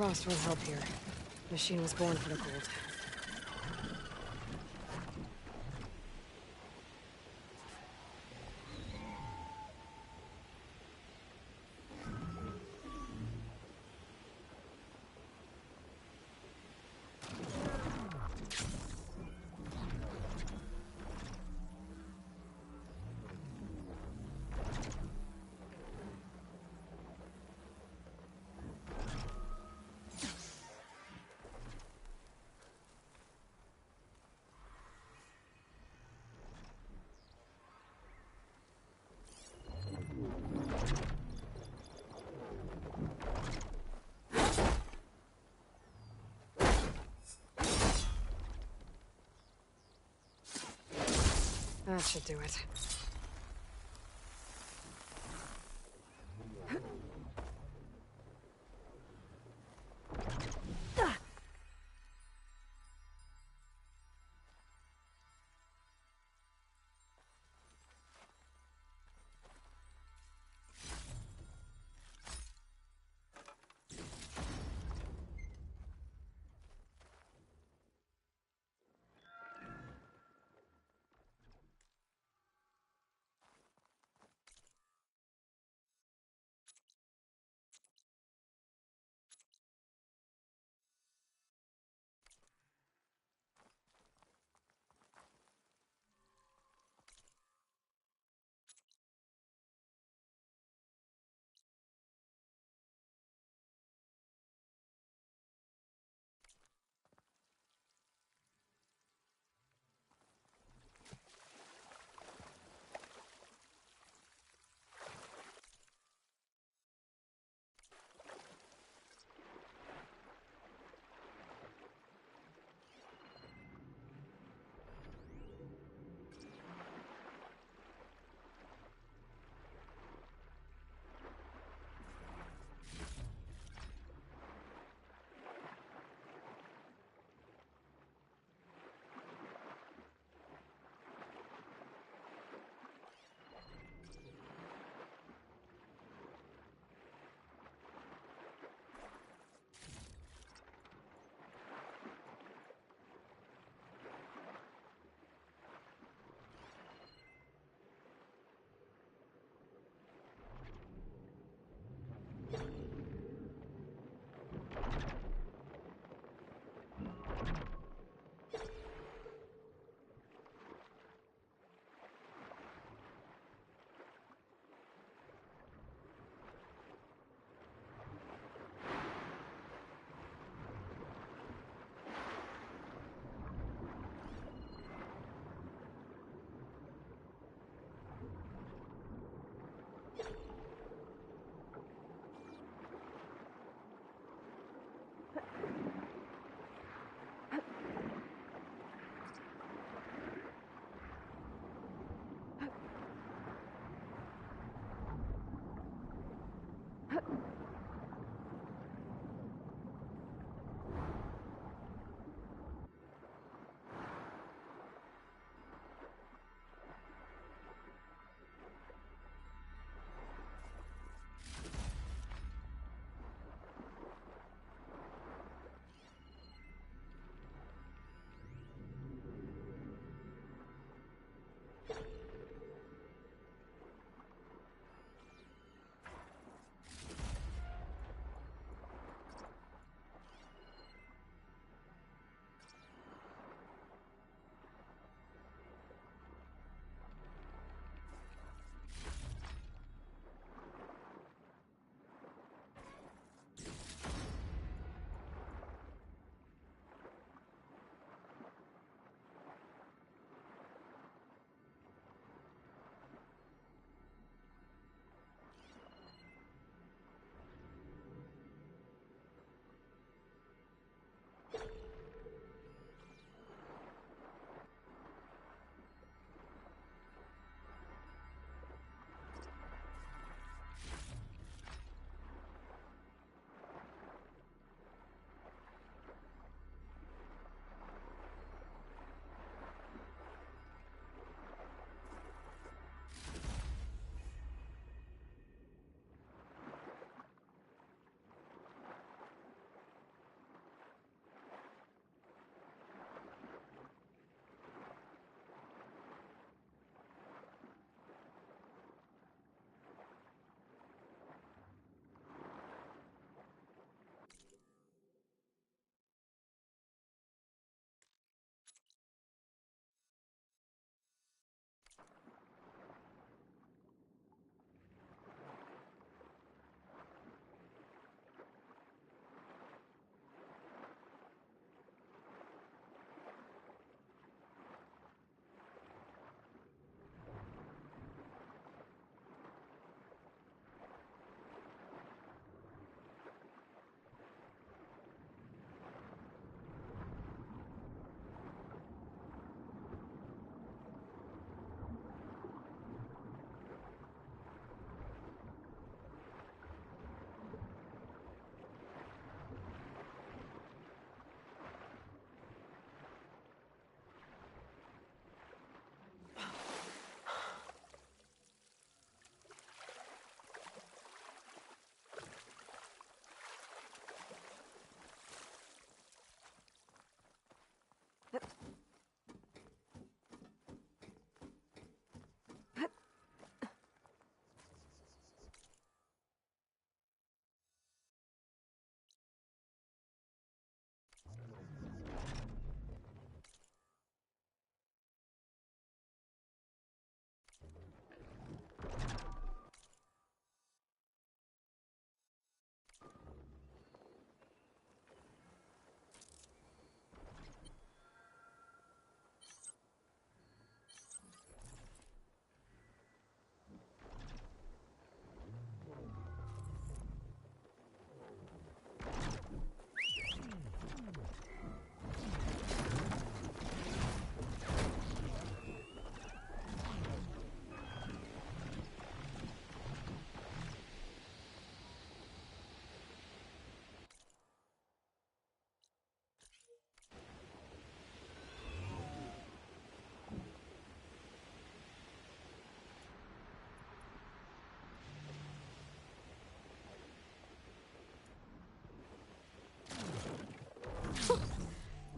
Frost will help here. Machine was born for the cold. That should do it.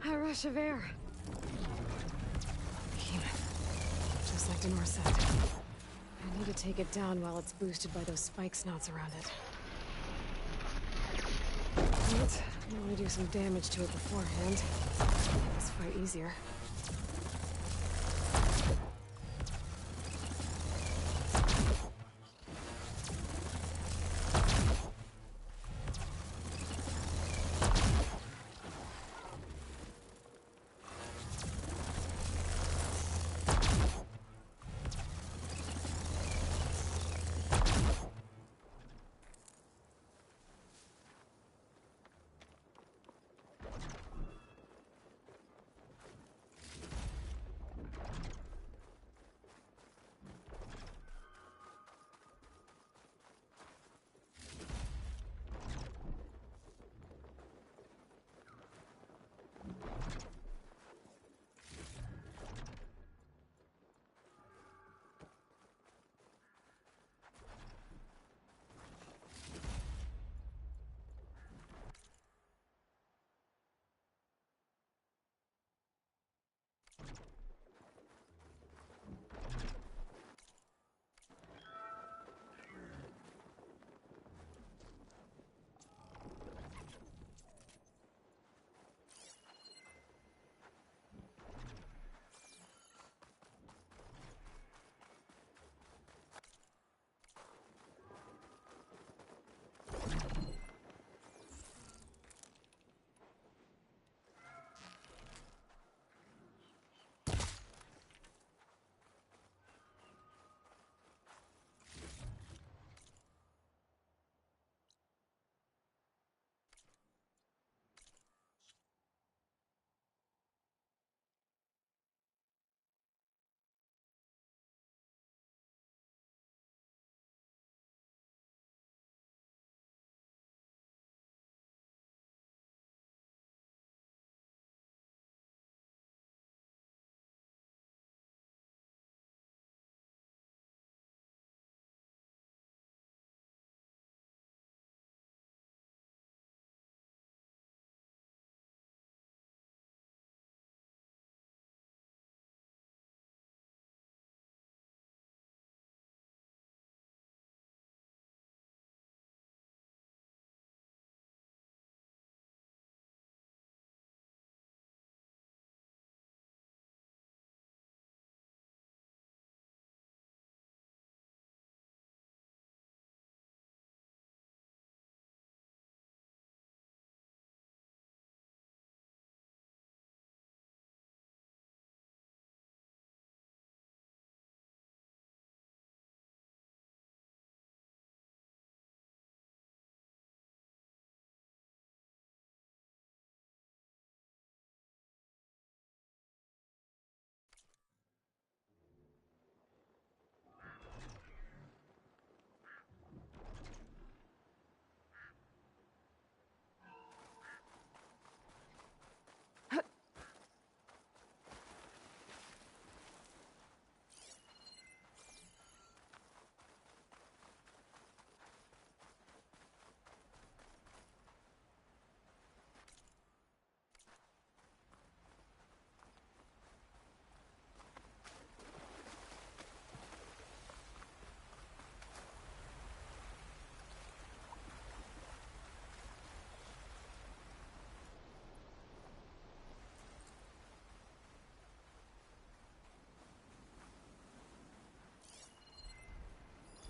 A rush of air. Behemoth. Just like Denor said. I need to take it down while it's boosted by those spike snots around it. But I want to do some damage to it beforehand. Make this fight easier.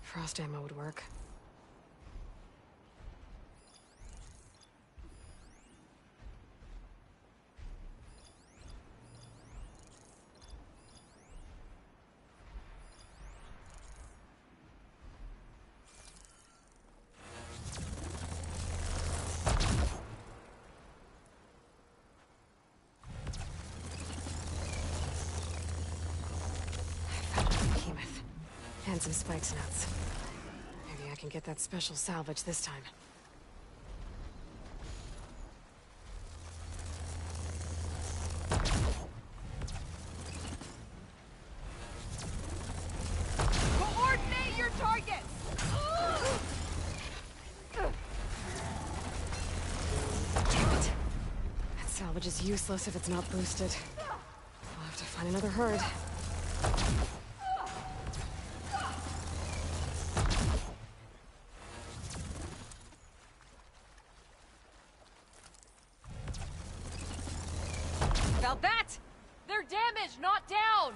Frost ammo would work. Found another behemoth. And some spike snots. Maybe I can get that special salvage this time. Coordinate your targets! Damn it! That salvage salvage is useless if it's not boosted. I'll have to find another herd. About that! They're damaged, not down!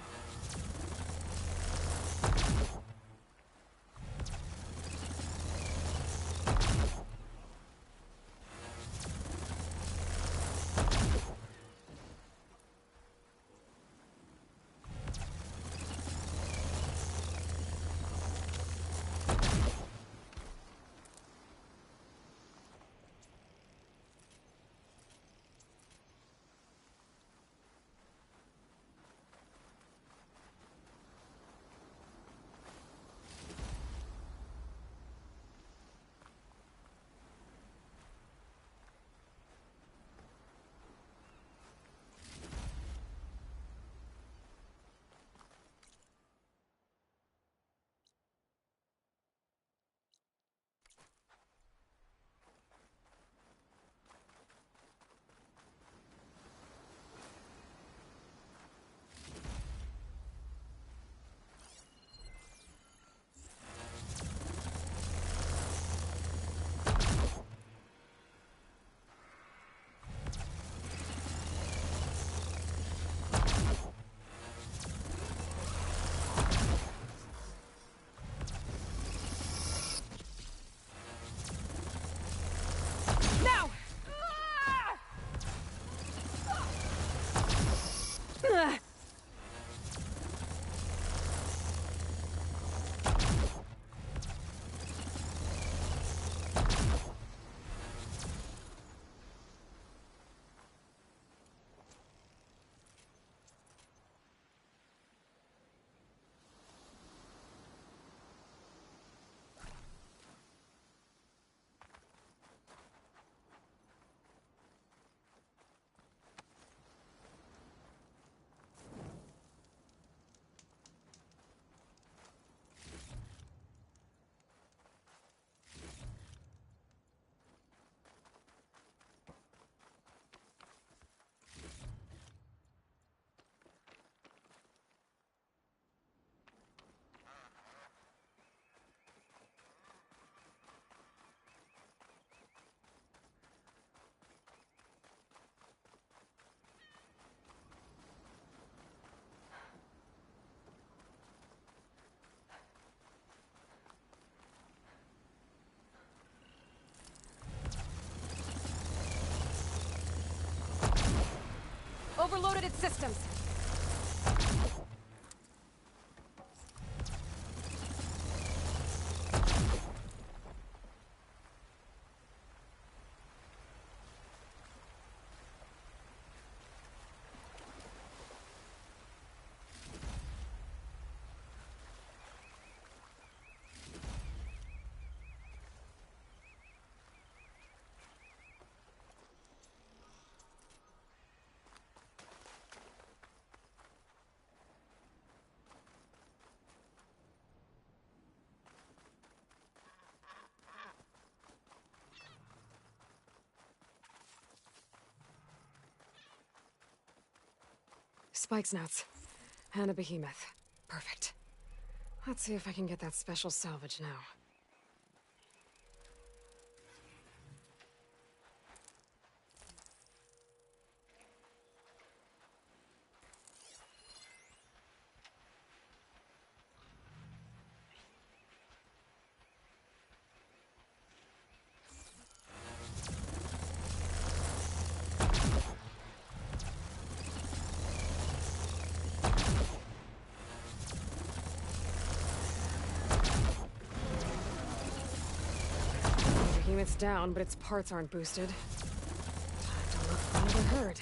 Now! Overloaded its systems. Spike snouts. And a behemoth. Perfect. Let's see if I can get that special salvage now. Behemoth's down, but its parts aren't boosted. Time to look for another herd.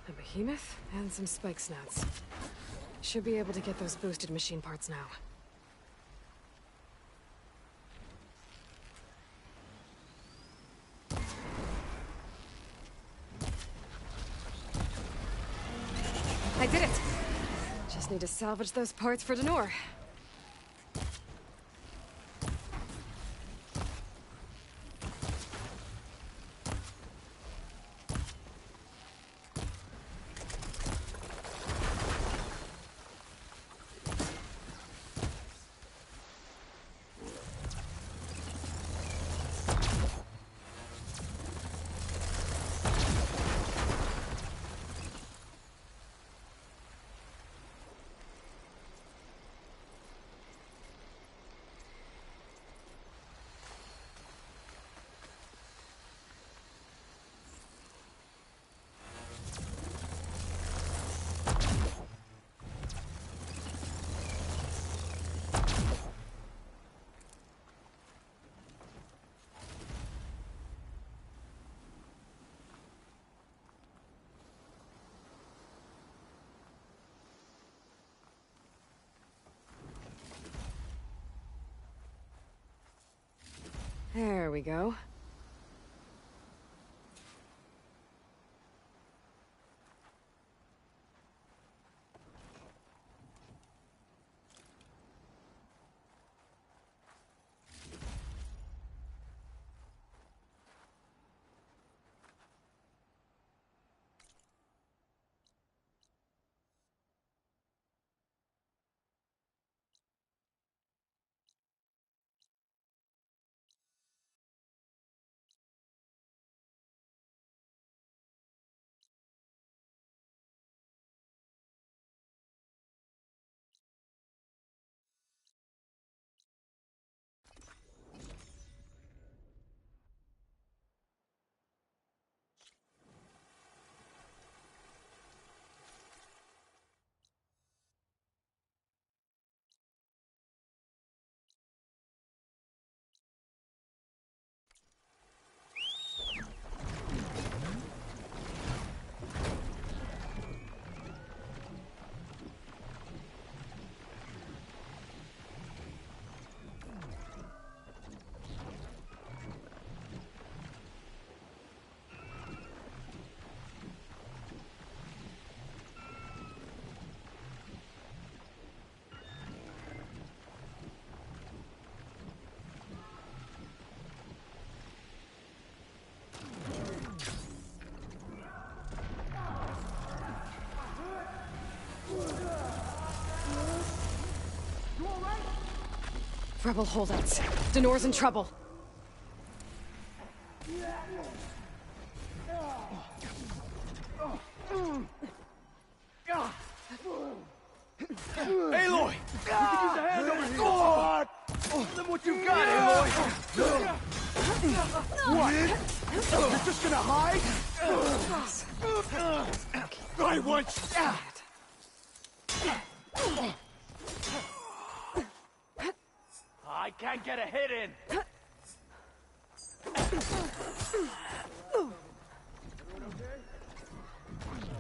A behemoth and some spike snouts. Should be able to get those boosted machine parts now. I did it! Just need to salvage those parts for Denor. There we go. Rebel holdouts. Denor's in trouble. Aloy! You can use a hand over here! God! Look what you got, Aloy! What? You're just gonna hide? I want you! I can't get a hit in! Everyone okay?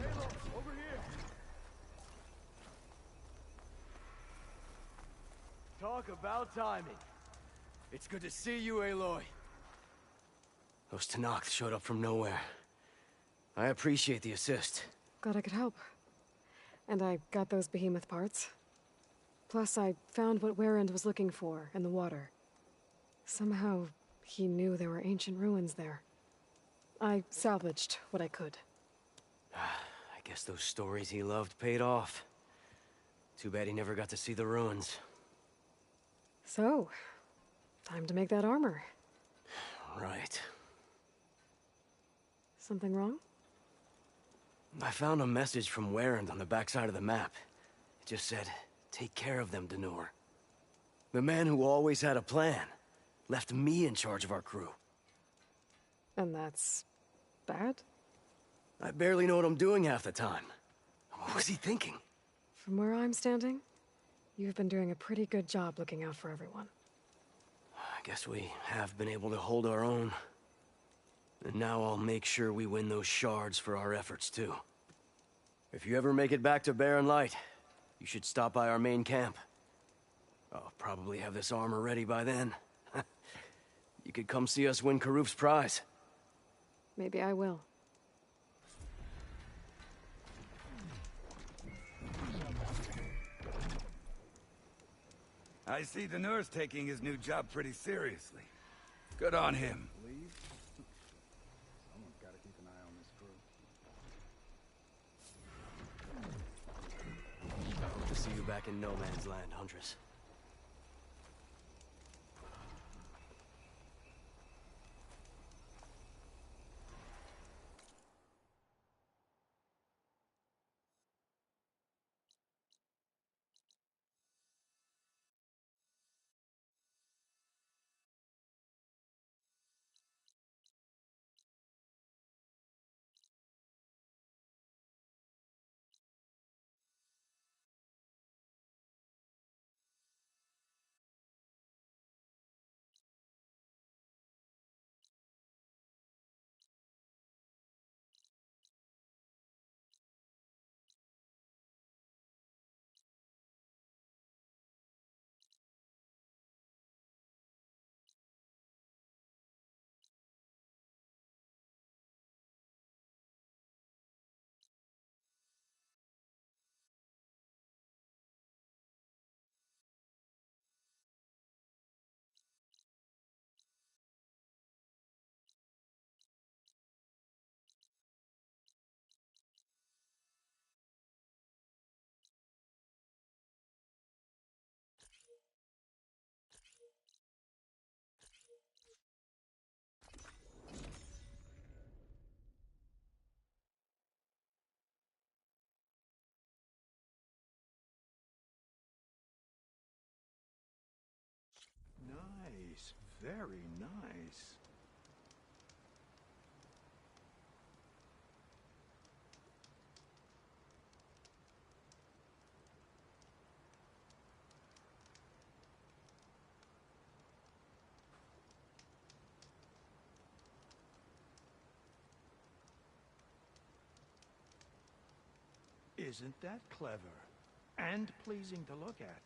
Aloy, over here! Talk about timing. It's good to see you, Aloy. Those Tenakth showed up from nowhere. I appreciate the assist. Glad I could help. And I got those behemoth parts. Plus, I found what Warrend was looking for in the water. Somehow, he knew there were ancient ruins there. I salvaged what I could. I guess those stories he loved paid off. Too bad he never got to see the ruins. So, time to make that armor. Right. Something wrong? I found a message from Warrend on the backside of the map. It just said, "Take care of them, Denur." The man who always had a plan left me in charge of our crew. And that's... bad? I barely know what I'm doing half the time. What was he thinking? From where I'm standing, you've been doing a pretty good job looking out for everyone. I guess we have been able to hold our own. And now I'll make sure we win those shards for our efforts, too. If you ever make it back to Barren Light, you should stop by our main camp. I'll probably have this armor ready by then. You could come see us win Karuf's prize. Maybe I will. I see Denur's taking his new job pretty seriously. Good on him. Someone's got to keep an eye on this crew. I hope to see you back in No Man's Land, Huntress. Nice. Very nice. Isn't that clever? And pleasing to look at.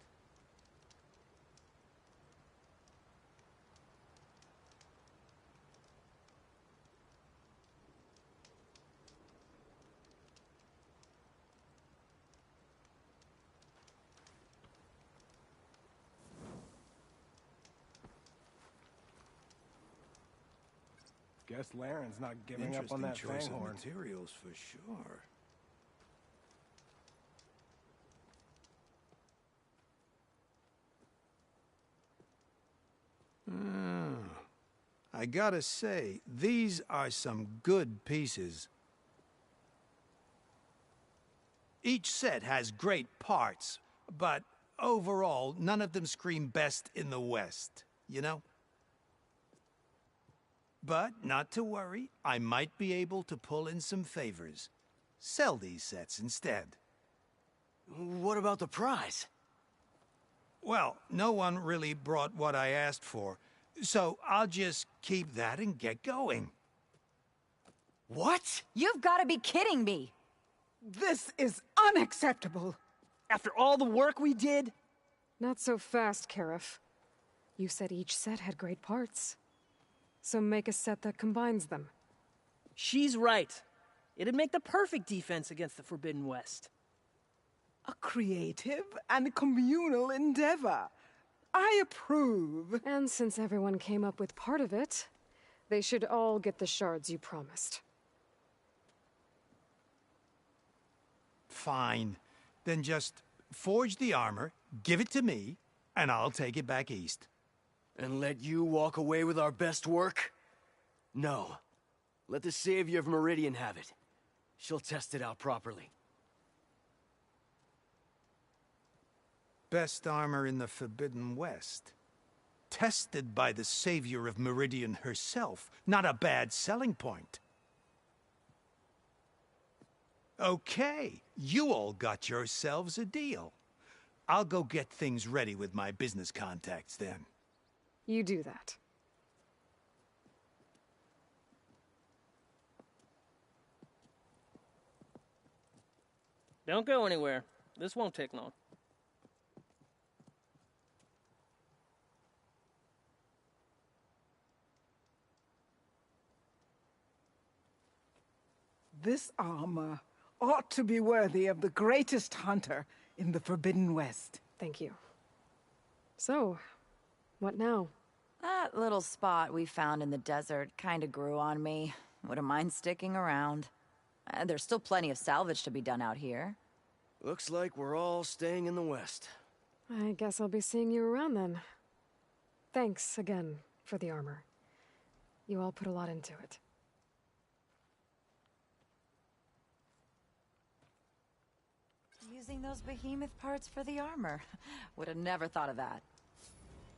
Guess Laren's not giving up on that choice of Fanghorn. materials for sure. I gotta say, these are some good pieces. Each set has great parts, but overall, none of them scream best in the West, you know? But not to worry, I might be able to pull in some favors. Sell these sets instead. What about the prize? Well, no one really brought what I asked for, so I'll just keep that and get going. What? You've got to be kidding me! This is unacceptable. After all the work we did? Not so fast, Karif. You said each set had great parts. So make a set that combines them. She's right. It'd make the perfect defense against the Forbidden West. A creative and communal endeavor. I approve. And since everyone came up with part of it, they should all get the shards you promised. Fine. Then just forge the armor, give it to me, and I'll take it back east. And let you walk away with our best work? No. Let the Savior of Meridian have it. She'll test it out properly. Best armor in the Forbidden West. Tested by the Savior of Meridian herself. Not a bad selling point. Okay, you all got yourselves a deal. I'll go get things ready with my business contacts then. You do that. Don't go anywhere. This won't take long. This armor ought to be worthy of the greatest hunter in the Forbidden West. Thank you. So, what now? That little spot we found in the desert kinda grew on me. Wouldn't mind sticking around. There's still plenty of salvage to be done out here. Looks like we're all staying in the West. I guess I'll be seeing you around then. Thanks again for the armor. You all put a lot into it. Using those behemoth parts for the armor. Would have never thought of that.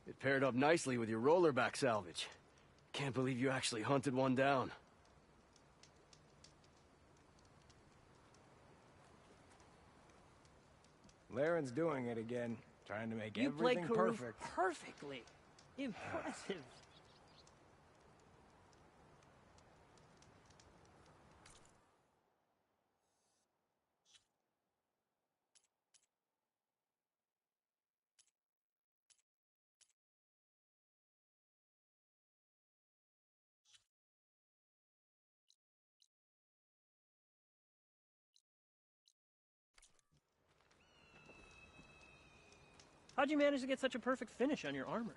It paired up nicely with your rollerback salvage. Can't believe you actually hunted one down. Laren's doing it again, trying to make You play everything Karuk perfect. perfectly. Impressive. How'd you manage to get such a perfect finish on your armor?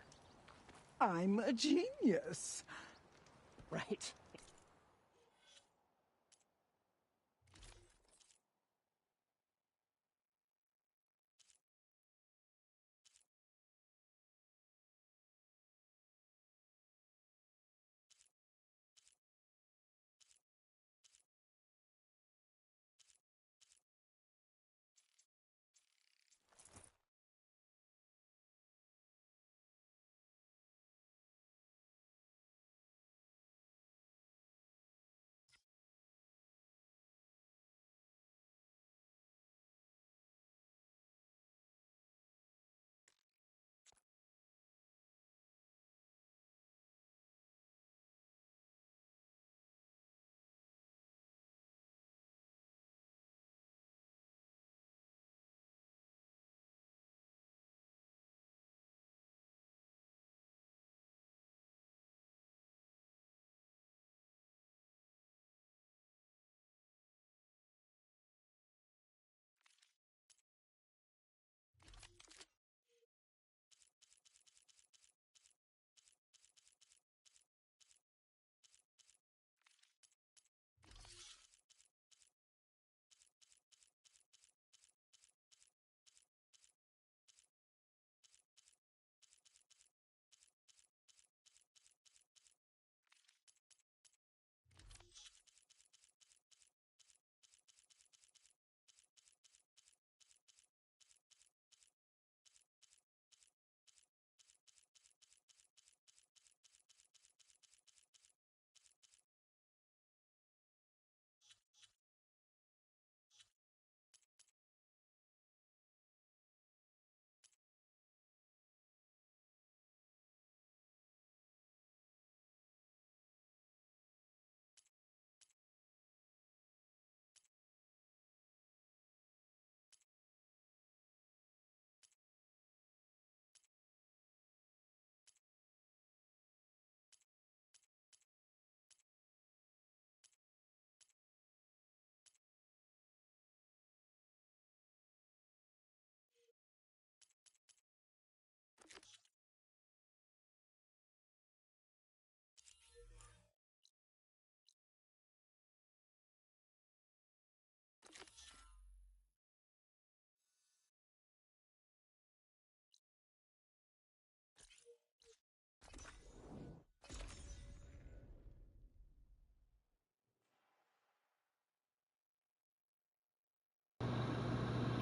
I'm a genius. Right.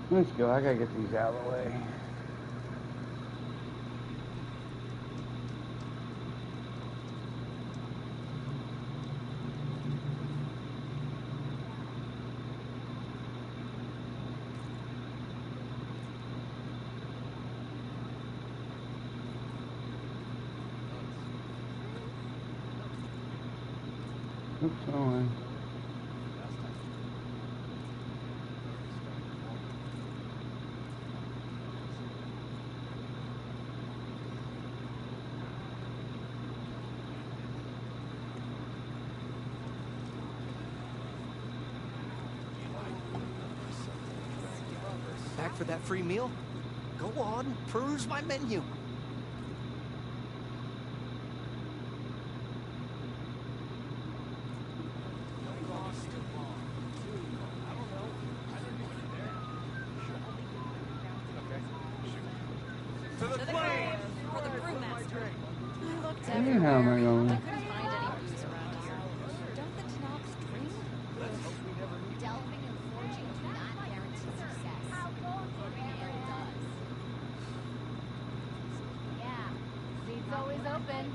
Let's go. I gotta get these out of the way. Oops, on. Back for that free meal? Go on, peruse my menu. To the claim! For the brewmaster. I looked Yeah, everywhere. how am I going? I couldn't find any booze around here. Don't the Tanops drink? Delving and forging do not guarantee success. It does. Yeah, seat's always open.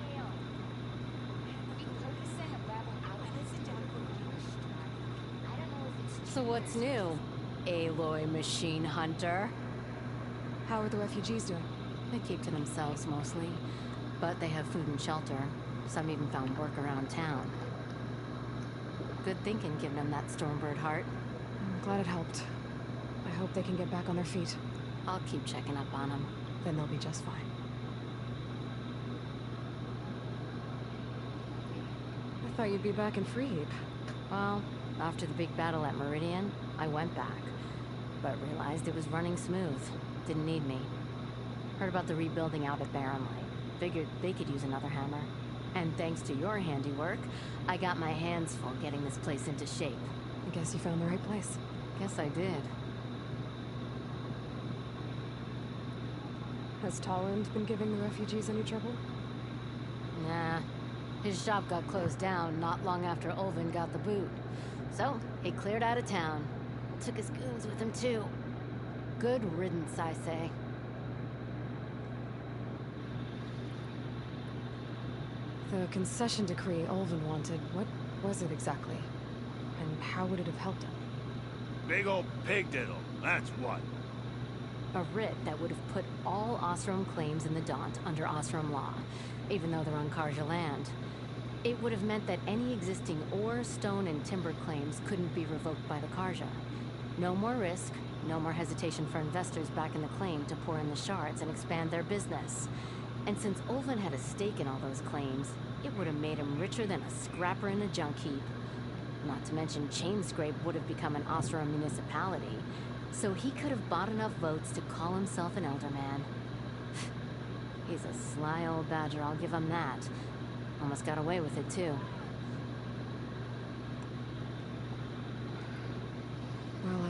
So what's new, Aloy Machine Hunter? How are the refugees doing? They keep to themselves mostly, but they have food and shelter. Some even found work around town. Good thinking giving them that Stormbird heart. I'm glad it helped. I hope they can get back on their feet. I'll keep checking up on them. Then they'll be just fine. I thought you'd be back in Freeheap. Well, after the big battle at Meridian, I went back, but realized it was running smooth. Didn't need me. Heard about the rebuilding out at Barren Light. Figured they could use another hammer. And thanks to your handiwork, I got my hands full getting this place into shape. I guess you found the right place. Guess I did. Has Tolland been giving the refugees any trouble? Nah. His shop got closed down not long after Ulvin got the boot. So, he cleared out of town. Took his goons with him, too. Good riddance, I say. The concession decree Ulvin wanted, what was it exactly? And how would it have helped him? Big old pig diddle, that's what. A writ that would have put all Osram claims in the Daunt under Osram law, even though they're on Karja land. It would have meant that any existing ore, stone, and timber claims couldn't be revoked by the Karja. No more risk, no more hesitation for investors back in the claim to pour in the shards and expand their business. And since Ulvin had a stake in all those claims, it would have made him richer than a scrapper in a junk heap. Not to mention Chainscrape would have become an Osram municipality, so he could have bought enough votes to call himself an Elderman. He's a sly old badger, I'll give him that. Almost got away with it, too. Well,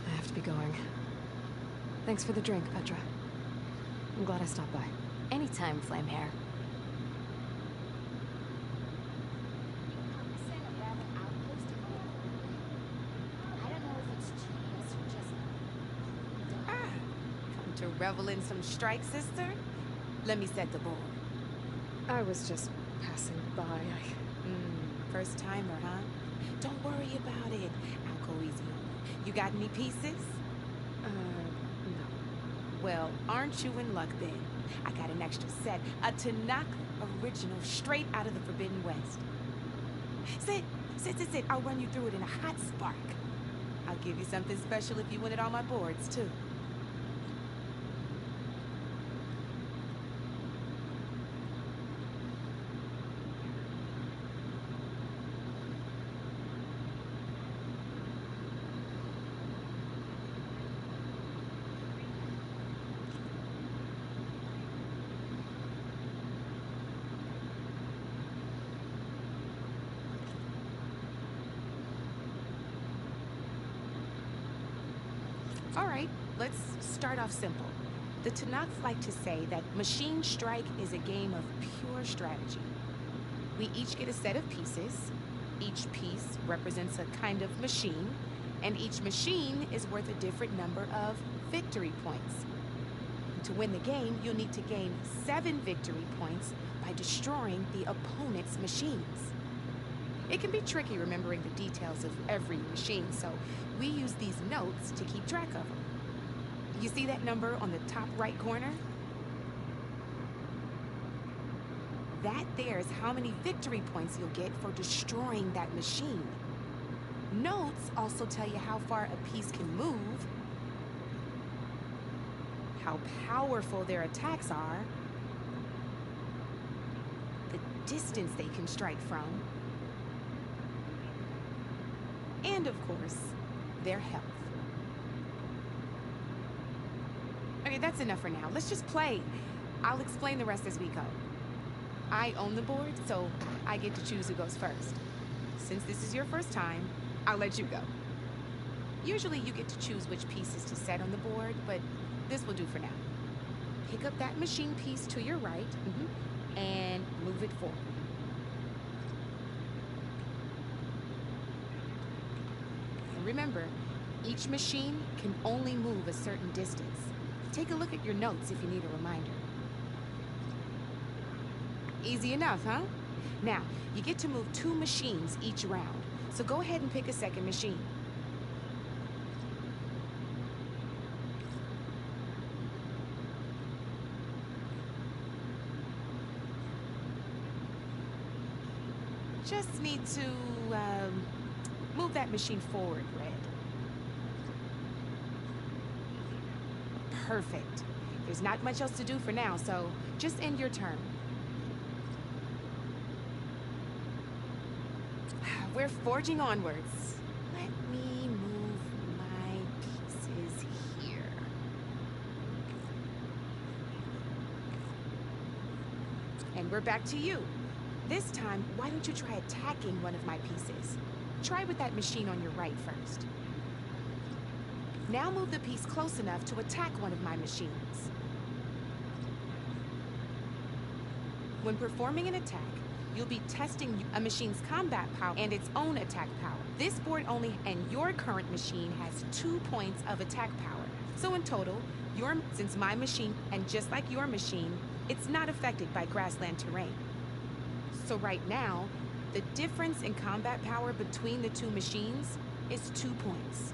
I have to be going. Thanks for the drink, Petra. I'm glad I stopped by. Anytime, Flamehair. Come to revel in some strike, sister? Let me set the board. I was just passing by. First timer, huh? Don't worry about it. I'll go easy on you. You got any pieces? No. Well, aren't you in luck then? I got an extra set, a Tanakh original, straight out of the Forbidden West. Sit. I'll run you through it in a hot spark. I'll give you something special if you win it on my boards, too. All right, let's start off simple. The Tanakh like to say that Machine Strike is a game of pure strategy. We each get a set of pieces. Each piece represents a kind of machine, And each machine is worth a different number of victory points. To win the game, you'll need to gain 7 victory points by destroying the opponent's machines. It can be tricky remembering the details of every machine, so we use these notes to keep track of them. You see that number on the top right corner? That there is how many victory points you'll get for destroying that machine. Notes also tell you how far a piece can move, how powerful their attacks are, the distance they can strike from, and of course, their health. Okay, that's enough for now. Let's just play. I'll explain the rest as we go. I own the board, so I get to choose who goes first. Since this is your first time, I'll let you go. Usually you get to choose which pieces to set on the board, but this will do for now. Pick up that machine piece to your right, and move it forward. And remember, each machine can only move a certain distance. Take a look at your notes if you need a reminder. Easy enough, huh? Now, you get to move 2 machines each round, so go ahead and pick a second machine. Just need to, move that machine forward, Red. Perfect. There's not much else to do for now, so just end your turn. We're forging onwards. Let me move my pieces here. And we're back to you. This time, why don't you try attacking one of my pieces? Try with that machine on your right first. Now move the piece close enough to attack one of my machines. When performing an attack, you'll be testing a machine's combat power and its own attack power. This board only, and your current machine has 2 points of attack power. So in total, since my machine, and just like your machine, it's not affected by grassland terrain. So right now, the difference in combat power between the 2 machines is 2 points.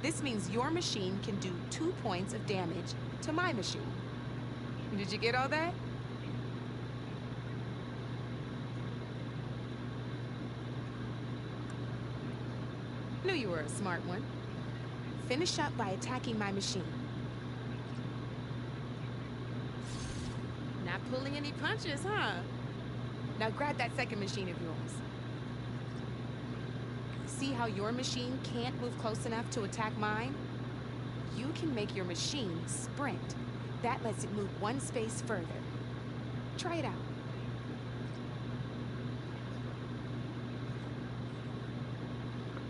This means your machine can do 2 points of damage to my machine. Did you get all that? Knew you were a smart one. Finish up by attacking my machine. Not pulling any punches, huh? Now grab that second machine of yours. See how your machine can't move close enough to attack mine? You can make your machine sprint. That lets it move 1 space further. Try it out.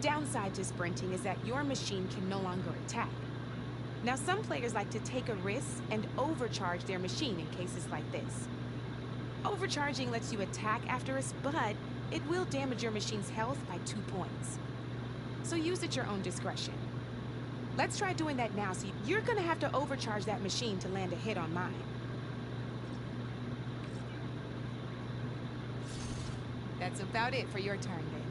Downside to sprinting is that your machine can no longer attack. Now some players like to take a risk and overcharge their machine in cases like this. Overcharging lets you attack after a but it will damage your machine's health by 2 points. So use at your own discretion. Let's try doing that now, so you're gonna have to overcharge that machine to land a hit on mine. That's about it for your turn, then.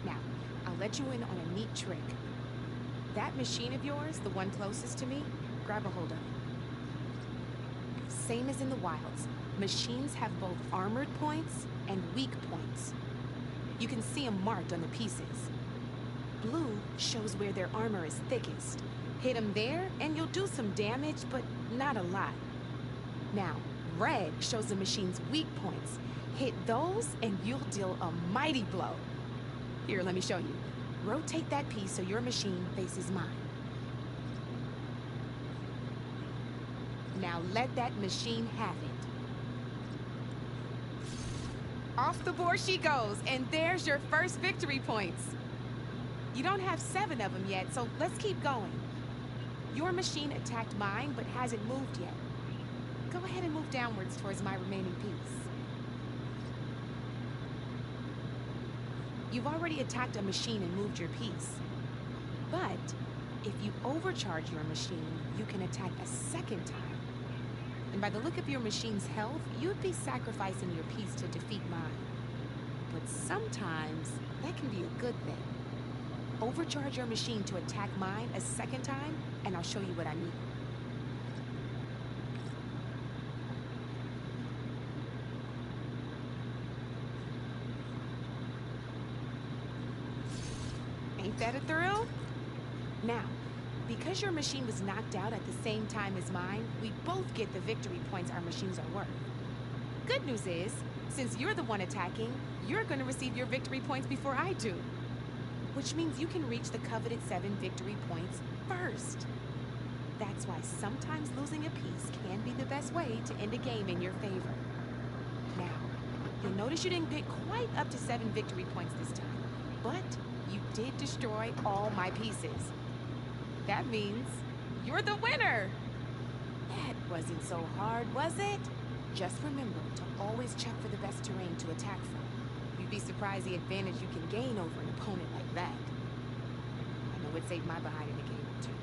Now, I'll let you in on a neat trick. That machine of yours, the one closest to me, grab a hold of it. Same as in the wilds, machines have both armored points and weak points. You can see them marked on the pieces. Blue shows where their armor is thickest. Hit them there and you'll do some damage, but not a lot. Now, red shows the machine's weak points. Hit those and you'll deal a mighty blow. Here, let me show you. Rotate that piece so your machine faces mine. Now let that machine have it. Off the board she goes, and there's your first victory points. You don't have 7 of them yet, so let's keep going. Your machine attacked mine, but hasn't moved yet. Go ahead and move downwards towards my remaining piece. You've already attacked a machine and moved your piece. But if you overcharge your machine, you can attack a second time. And by the look of your machine's health, you'd be sacrificing your piece to defeat mine. But sometimes, that can be a good thing. Overcharge your machine to attack mine a second time, and I'll show you what I mean. Ain't that a thrill? Now, because your machine was knocked out at the same time as mine, we both get the victory points our machines are worth. Good news is, since you're the one attacking, you're going to receive your victory points before I do. Which means you can reach the coveted 7 victory points first. That's why sometimes losing a piece can be the best way to end a game in your favor. Now, you'll notice you didn't get quite up to 7 victory points this time, but you did destroy all my pieces. That means you're the winner! That wasn't so hard, was it? Just remember to always check for the best terrain to attack from. You'd be surprised the advantage you can gain over an opponent like that. I know it saved my behind in a game or two.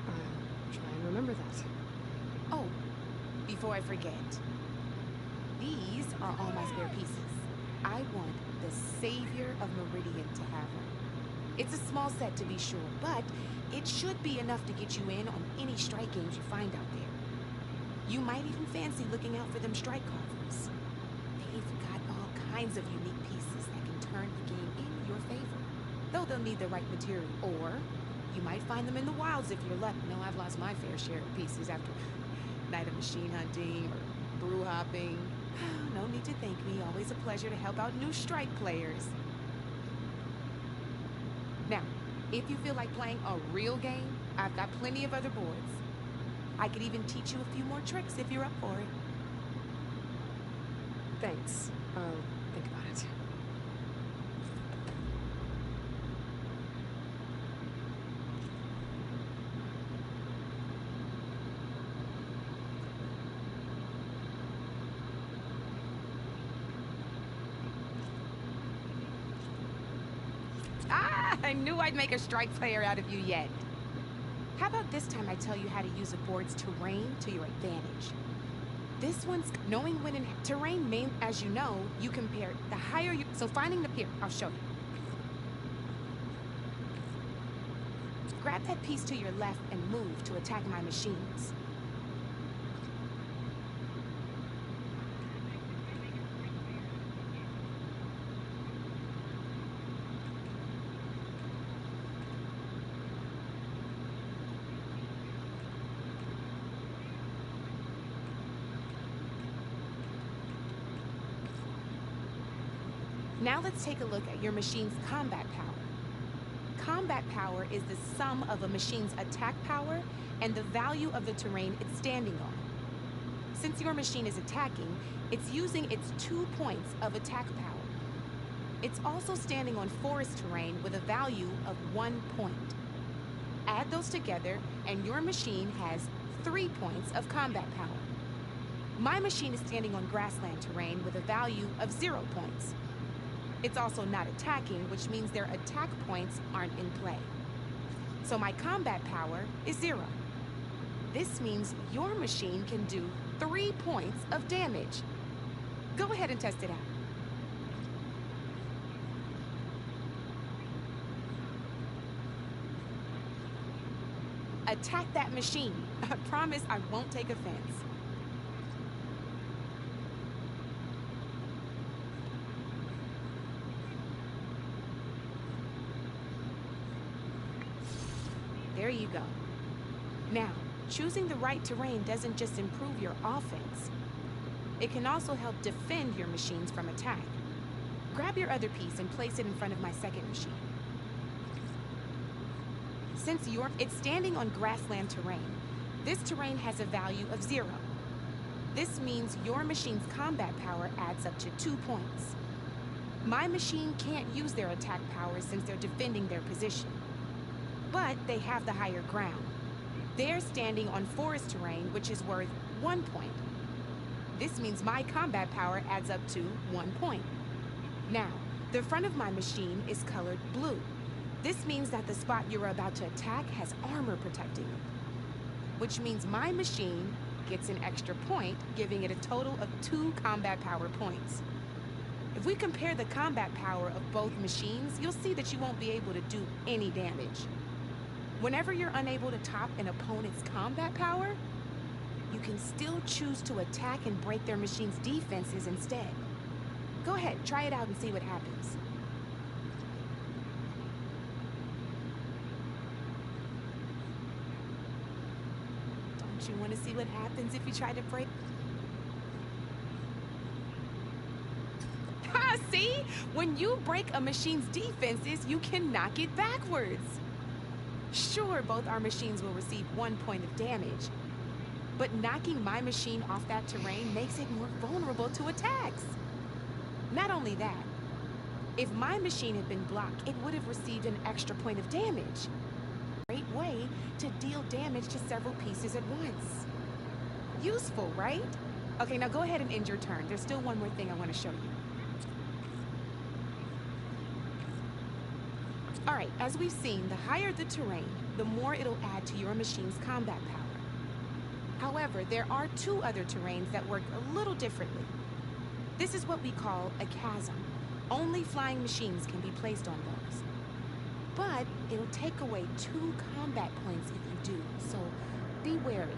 I'll try and remember that. Oh, before I forget. These are all my spare pieces. I want the Savior of Meridian to have them. It's a small set to be sure, but it should be enough to get you in on any strike games you find out there. You might even fancy looking out for them strike carvers. They've got all kinds of unique pieces that can turn the game in your favor. Though they'll need the right material, or you might find them in the wilds if you're lucky. No, I've lost my fair share of pieces after night of machine hunting or brew hopping. No need to thank me. Always a pleasure to help out new strike players. Now, if you feel like playing a real game, I've got plenty of other boards. I could even teach you a few more tricks if you're up for it. Thanks. I'll think about it. I knew I'd make a strike player out of you yet. How about this time I tell you how to use a board's terrain to your advantage? This one's knowing when in terrain main, as you know, you compare the higher you, so finding the, here, I'll show you. Grab that piece to your left and move to attack my machines. Now let's take a look at your machine's combat power. Combat power is the sum of a machine's attack power and the value of the terrain it's standing on. Since your machine is attacking, it's using its 2 points of attack power. It's also standing on forest terrain with a value of 1 point. Add those together, and your machine has 3 points of combat power. My machine is standing on grassland terrain with a value of 0 points. It's also not attacking, which means their attack points aren't in play. So my combat power is 0. This means your machine can do 3 points of damage. Go ahead and test it out. Attack that machine. I promise I won't take offense. There you go. Now, choosing the right terrain doesn't just improve your offense. It can also help defend your machines from attack. Grab your other piece and place it in front of my second machine. Since it's standing on grassland terrain, this terrain has a value of 0. This means your machine's combat power adds up to 2 points. My machine can't use their attack powers since they're defending their position. But they have the higher ground. They're standing on forest terrain, which is worth 1 point. This means my combat power adds up to 1 point. Now, the front of my machine is colored blue. This means that the spot you're about to attack has armor protecting it, which means my machine gets an extra point, giving it a total of 2 combat power points. If we compare the combat power of both machines, you'll see that you won't be able to do any damage. Whenever you're unable to top an opponent's combat power, you can still choose to attack and break their machine's defenses instead. Go ahead, try it out and see what happens. Don't you want to see what happens if you try to break? Ha! See? When you break a machine's defenses, you can knock it backwards. Sure, both our machines will receive 1 point of damage, but knocking my machine off that terrain makes it more vulnerable to attacks. Not only that, if my machine had been blocked, it would have received an extra point of damage. Great way to deal damage to several pieces at once. Useful, right? Okay, now go ahead and end your turn. There's still one more thing I want to show you. All right, as we've seen, the higher the terrain, the more it'll add to your machine's combat power. However, there are 2 other terrains that work a little differently. This is what we call a chasm. Only flying machines can be placed on those. But it'll take away 2 combat points if you do, so be wary.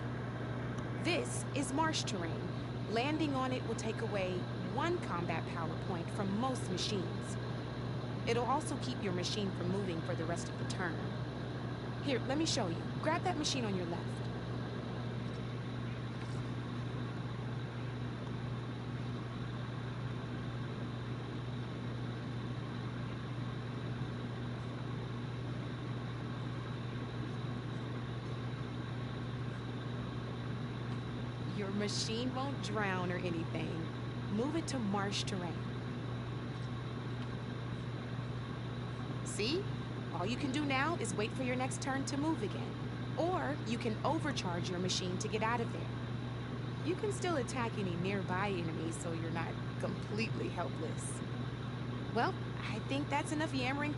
This is marsh terrain. Landing on it will take away 1 combat power point from most machines. It'll also keep your machine from moving for the rest of the turn. Here, let me show you. Grab that machine on your left. Your machine won't drown or anything. Move it to marsh terrain. See? All you can do now is wait for your next turn to move again. Or you can overcharge your machine to get out of there. You can still attack any nearby enemies so you're not completely helpless. Well, I think that's enough yammering.